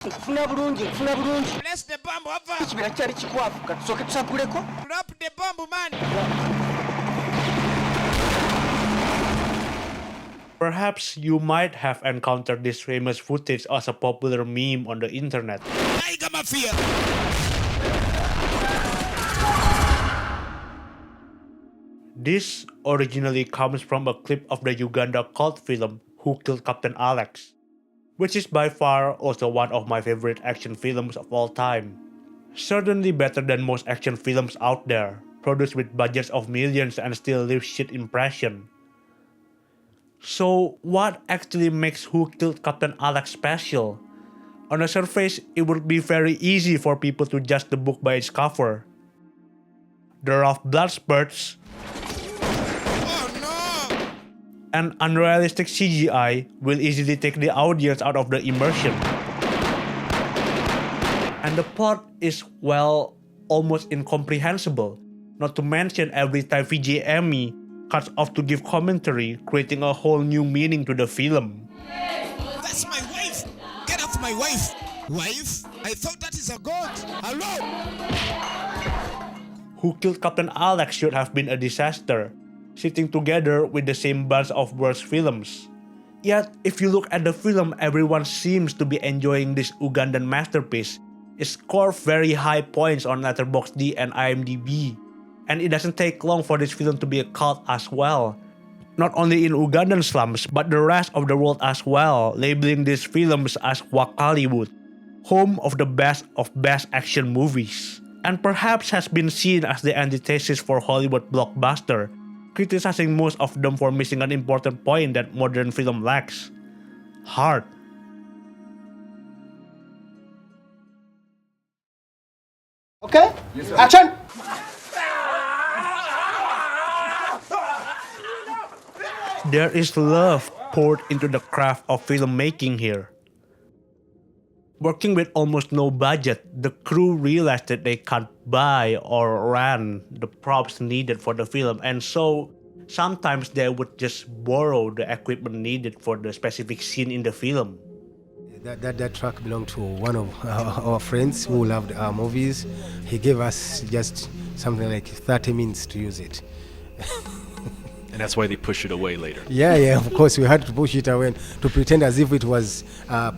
Bless the bomb over. Drop the bomb, man. Perhaps you might have encountered this famous footage as a popular meme on the internet. Tiger Mafia. This originally comes from a clip of the Uganda cult film Who Killed Captain Alex, which is by far also one of my favorite action films of all time. Certainly better than most action films out there, produced with budgets of millions and still leave shit impression. So what actually makes Who Killed Captain Alex special? On the surface, it would be very easy for people to judge the book by its cover. The rough blood spurts, and unrealistic CGI will easily take the audience out of the immersion. And the plot is, well, almost incomprehensible, not to mention every time VJ Emmy cuts off to give commentary, creating a whole new meaning to the film. That's my wife! Get off my wife! Wife? I thought that is a god! Hello! Who Killed Captain Alex should have been a disaster, sitting together with the same bunch of worse films. Yet, if you look at the film, everyone seems to be enjoying this Ugandan masterpiece. It scored very high points on Letterboxd and IMDb, and it doesn't take long for this film to be a cult as well. Not only in Ugandan slums, but the rest of the world as well, labeling these films as Wakaliwood, home of the best action movies, and perhaps has been seen as the antithesis for Hollywood blockbuster, criticizing most of them for missing an important point that modern film lacks: heart. Okay? Action! There is love poured into the craft of filmmaking here. Working with almost no budget, the crew realized that they can't buy or rent the props needed for the film, and so sometimes they would just borrow the equipment needed for the specific scene in the film. That truck belonged to one of our friends who loved our movies. He gave us just something like 30 minutes to use it. And that's why they pushed it away later. Yeah, of course we had to push it away to pretend as if it was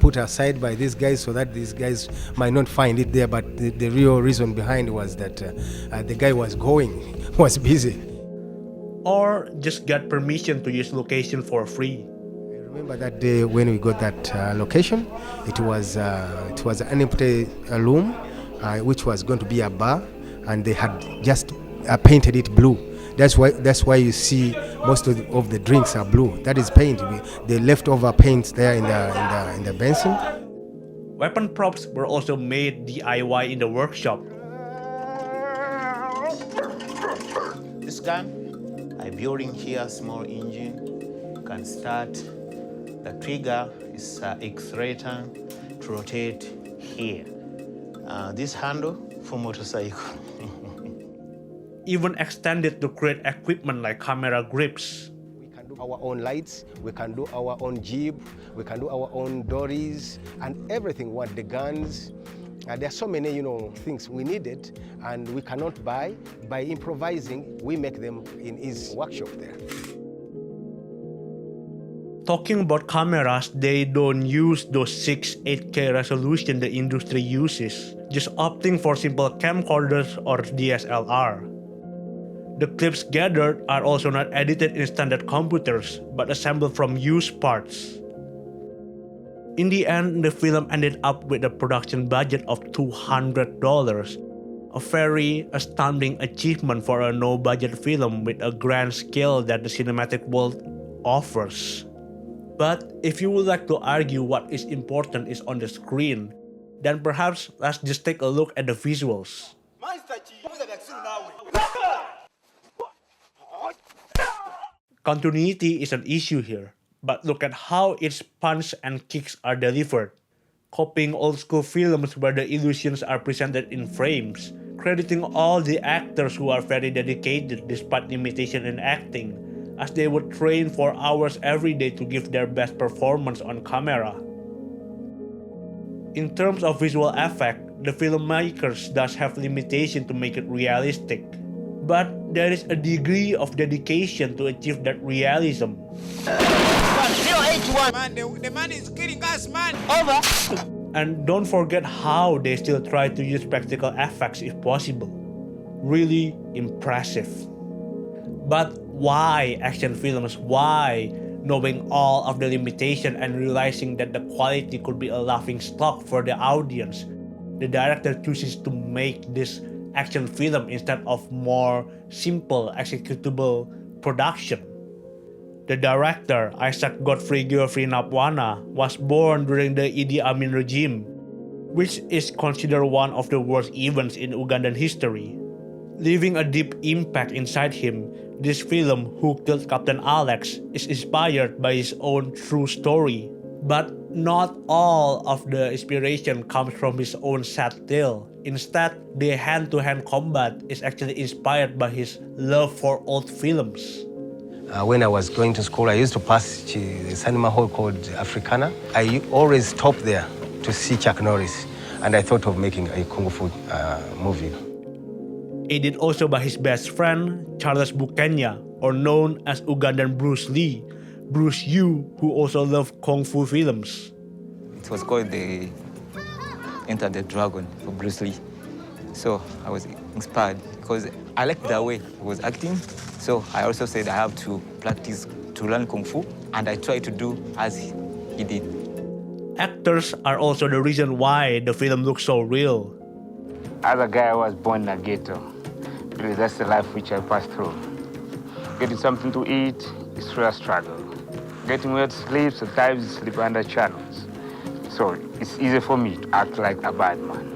put aside by these guys so that these guys might not find it there. But the real reason behind was that the guy was busy. Or just get permission to use location for free. I remember that day when we got that location. It was an empty room, which was going to be a bar, and they had just painted it blue. That's why you see most of the drinks are blue. That is paint. The leftover paints there in the basin. Weapon props were also made DIY in the workshop. This gun, I built in here a small engine. You can start. The trigger is accelerator to rotate here. This handle for motorcycle. Even extended to create equipment like camera grips. We can do our own lights, we can do our own jeep, we can do our own dories, and everything, what the guns. There are so many, things we needed, and we cannot buy. By improvising, we make them in his workshop there. Talking about cameras, they don't use those 8K resolution the industry uses, just opting for simple camcorders or DSLR. The clips gathered are also not edited in standard computers, but assembled from used parts. In the end, the film ended up with a production budget of $200, a very astounding achievement for a no-budget film with a grand scale that the cinematic world offers. But if you would like to argue what is important is on the screen, then perhaps let's just take a look at the visuals. Continuity is an issue here, but look at how its punch and kicks are delivered, copying old-school films where the illusions are presented in frames, crediting all the actors who are very dedicated despite limitation in acting, as they would train for hours every day to give their best performance on camera. In terms of visual effect, the filmmakers does have limitation to make it realistic. But there is a degree of dedication to achieve that realism. Man, the man is killing us, man. And don't forget how they still try to use practical effects if possible. Really impressive. But why action films? Why? Knowing all of the limitation and realizing that the quality could be a laughing stock for the audience, the director chooses to make this action film instead of more simple executable production. The director, Isaac Godfrey Geoffrey Napwana, was born during the Idi Amin regime, which is considered one of the worst events in Ugandan history. Leaving a deep impact inside him, this film, Who Killed Captain Alex, is inspired by his own true story. But not all of the inspiration comes from his own sad tale. Instead, the hand-to-hand combat is actually inspired by his love for old films. When I was going to school, I used to pass the cinema hall called Africana. I always stopped there to see Chuck Norris, and I thought of making a Kung Fu movie. Aided also by his best friend, Charles Bukenya, or known as Ugandan Bruce Lee, Bruce Yu, who also loved Kung Fu films. It was called the Enter the Dragon for Bruce Lee. So I was inspired because I liked the way he was acting. So I also said I have to practice to learn Kung Fu, and I tried to do as he did. Actors are also the reason why the film looks so real. As a guy who was born in a ghetto, really that's the life which I passed through. Getting something to eat is real struggle. Getting where to sleep, sometimes you sleep under channels. So it's easy for me to act like a bad man.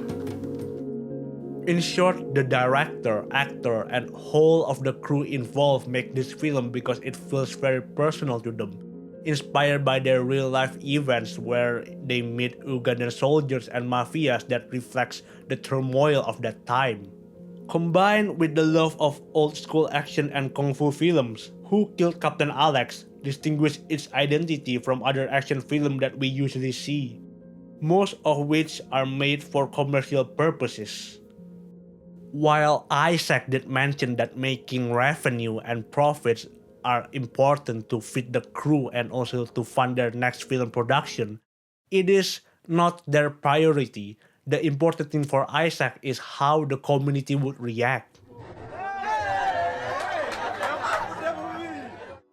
In short, the director, actor, and whole of the crew involved make this film because it feels very personal to them, inspired by their real-life events where they meet Ugandan soldiers and mafias that reflects the turmoil of that time. Combined with the love of old-school action and kung fu films, Who Killed Captain Alex distinguishes its identity from other action films that we usually see, most of which are made for commercial purposes. While Isaac did mention that making revenue and profits are important to feed the crew and also to fund their next film production, it is not their priority. The important thing for Isaac is how the community would react.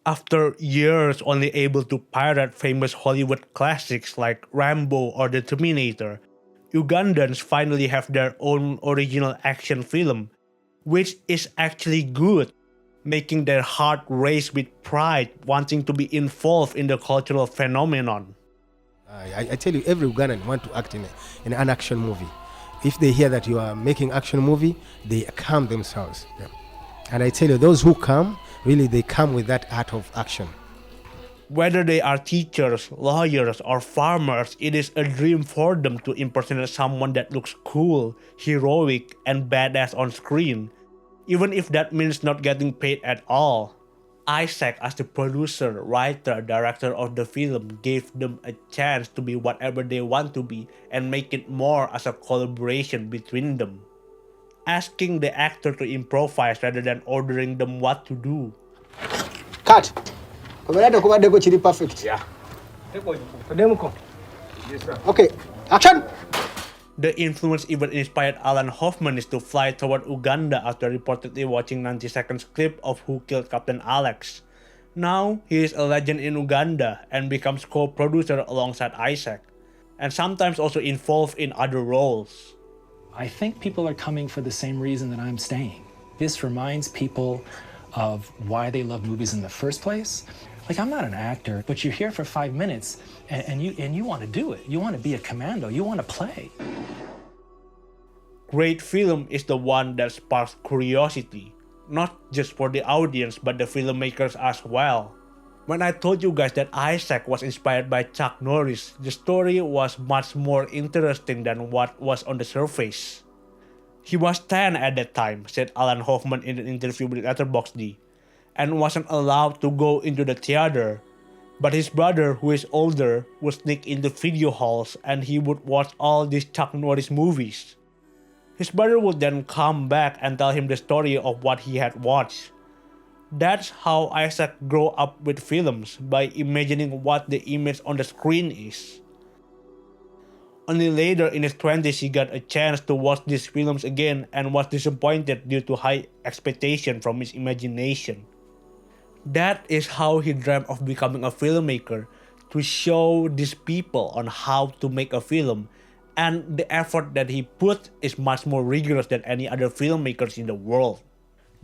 After years only able to pirate famous Hollywood classics like Rambo or the Terminator, Ugandans finally have their own original action film, which is actually good, making their heart race with pride, wanting to be involved in the cultural phenomenon. I tell you, every Ugandan want to act in an action movie. If they hear that you are making action movie, they come themselves. Yeah. And I tell you, those who come, really they come with that art of action. Whether they are teachers, lawyers, or farmers, it is a dream for them to impersonate someone that looks cool, heroic, and badass on screen, even if that means not getting paid at all. Isaac, as the producer, writer, director of the film, gave them a chance to be whatever they want to be and make it more as a collaboration between them. Asking the actor to improvise rather than ordering them what to do. Cut! Perfect. Yeah. Okay, action! The influence even inspired Alan Hoffman is to fly toward Uganda after reportedly watching 90 seconds clip of Who Killed Captain Alex. Now, he is a legend in Uganda and becomes co-producer alongside Isaac, and sometimes also involved in other roles. I think people are coming for the same reason that I'm staying. This reminds people of why they love movies in the first place. Like, I'm not an actor, but you're here for 5 minutes and you want to do it. You want to be a commando. You want to play. Great film is the one that sparks curiosity, not just for the audience but the filmmakers as well. When I told you guys that Isaac was inspired by Chuck Norris, the story was much more interesting than what was on the surface. He was 10 at that time, said Alan Hoffman in an interview with Letterboxd, and wasn't allowed to go into the theater. But his brother, who is older, would sneak into video halls and he would watch all these Chuck Norris movies. His brother would then come back and tell him the story of what he had watched. That's how Isaac grew up with films, by imagining what the image on the screen is. Only later in his 20s he got a chance to watch these films again and was disappointed due to high expectation from his imagination. That is how he dreamt of becoming a filmmaker, to show these people on how to make a film, and the effort that he put is much more rigorous than any other filmmakers in the world.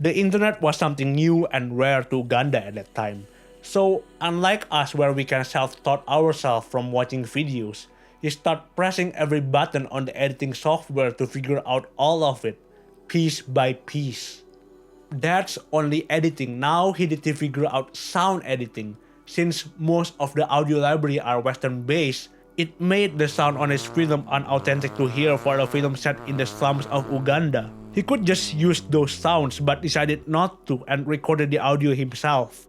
The internet was something new and rare to Uganda at that time. So unlike us where we can self-taught ourselves from watching videos, he started pressing every button on the editing software to figure out all of it, piece by piece. That's only editing. Now he need to figure out sound editing. Since most of the audio library are Western based, it made the sound on his film unauthentic to hear for a film set in the slums of Uganda. He could just use those sounds but decided not to and recorded the audio himself.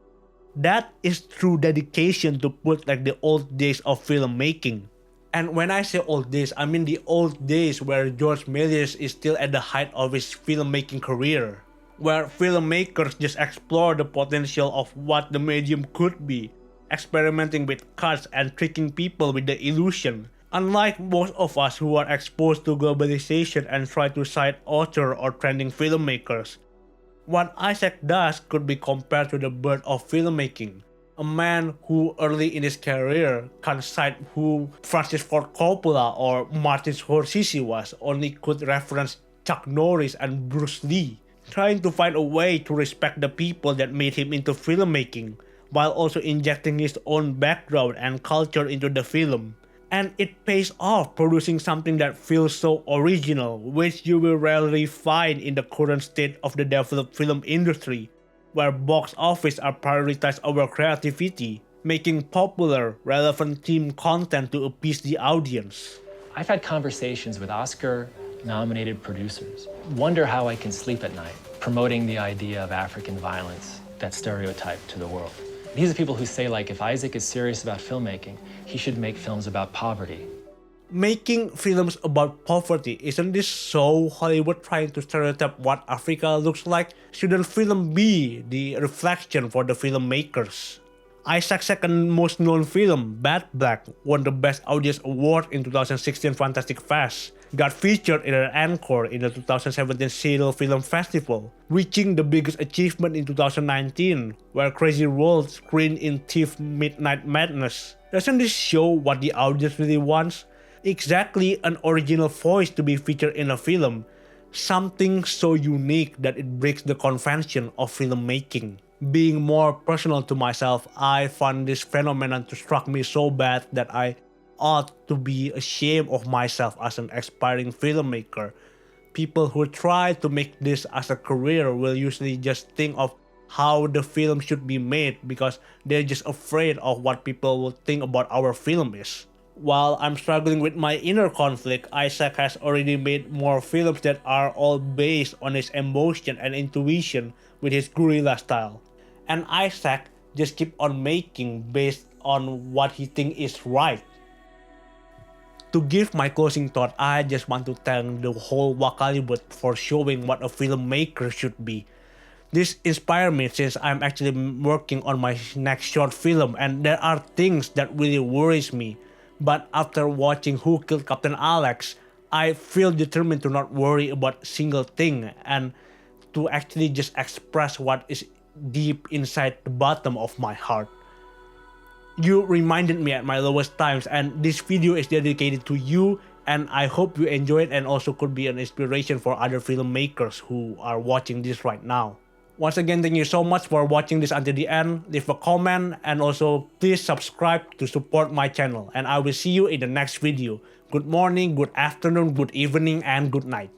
That is true dedication to put like the old days of filmmaking. And when I say old days, I mean the old days where George Méliès is still at the height of his filmmaking career, where filmmakers just explore the potential of what the medium could be, experimenting with cuts and tricking people with the illusion. Unlike most of us who are exposed to globalization and try to cite author or trending filmmakers, what Isaac does could be compared to the birth of filmmaking. A man who early in his career can cite who Francis Ford Coppola or Martin Scorsese was, only could reference Chuck Norris and Bruce Lee, trying to find a way to respect the people that made him into filmmaking, while also injecting his own background and culture into the film. And it pays off, producing something that feels so original, which you will rarely find in the current state of the developed film industry, where box office are prioritized over creativity, making popular, relevant theme content to appease the audience. I've had conversations with Oscar-nominated producers. Wonder how I can sleep at night, promoting the idea of African violence, that stereotype, to the world. These are people who say, like, if Isaac is serious about filmmaking, he should make films about poverty. Making films about poverty, isn't this so Hollywood trying to stereotype what Africa looks like? Shouldn't film be the reflection for the filmmakers? Isaac's second most known film, Bad Black, won the Best Audience Award in 2016 Fantastic Fest, got featured in an encore in the 2017 Seattle Film Festival, reaching the biggest achievement in 2019, where Crazy World screened in TIFF Midnight Madness. Doesn't this show what the audience really wants? Exactly an original voice to be featured in a film, something so unique that it breaks the convention of filmmaking. Being more personal to myself, I found this phenomenon to struck me so bad that I ought to be ashamed of myself as an aspiring filmmaker. People who try to make this as a career will usually just think of how the film should be made because they're just afraid of what people will think about our film is. While I'm struggling with my inner conflict, Isaac has already made more films that are all based on his emotion and intuition with his guerrilla style. And Isaac just keep on making based on what he thinks is right. To give my closing thought, I just want to thank the whole Wakaliwood for showing what a filmmaker should be. This inspired me since I'm actually working on my next short film and there are things that really worries me. But after watching Who Killed Captain Alex, I feel determined to not worry about a single thing and to actually just express what is deep inside the bottom of my heart. You reminded me at my lowest times and this video is dedicated to you and I hope you enjoy it and also could be an inspiration for other filmmakers who are watching this right now. Once again, thank you so much for watching this until the end. Leave a comment and also please subscribe to support my channel and I will see you in the next video. Good morning, good afternoon, good evening and good night.